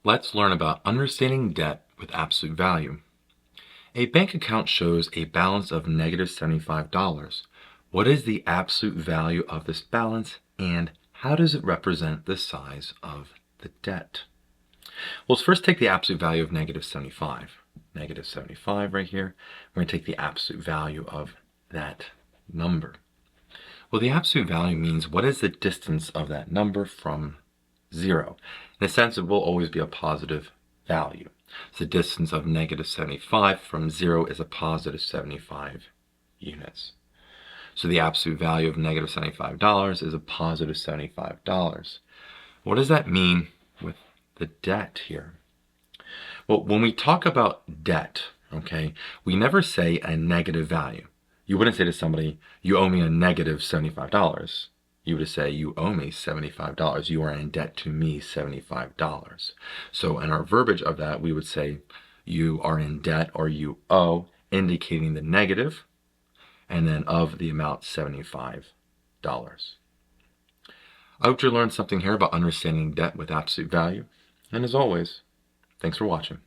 Let's learn about understanding debt with absolute value. A bank account shows a balance of negative $75. What is the absolute value of this balance and how does it represent the size of the debt? Well, let's first take the absolute value of negative 75. Negative 75 right here. We're going to take the absolute value of that number. Well, the absolute value means what is the distance of that number from 0. In a sense, it will always be a positive value. So the distance of negative 75 from 0 is a positive 75 units. So the absolute value of negative $75 is a positive $75. What does that mean with the debt here? Well, when we talk about debt, okay, we never say a negative value. You wouldn't say to somebody, you owe me a negative $75. You would say, you owe me $75. You are in debt to me $75. So in our verbiage of that, we would say, you are in debt or you owe, indicating the negative, and then of the amount $75. I hope you learned something here about understanding debt with absolute value. And as always, thanks for watching.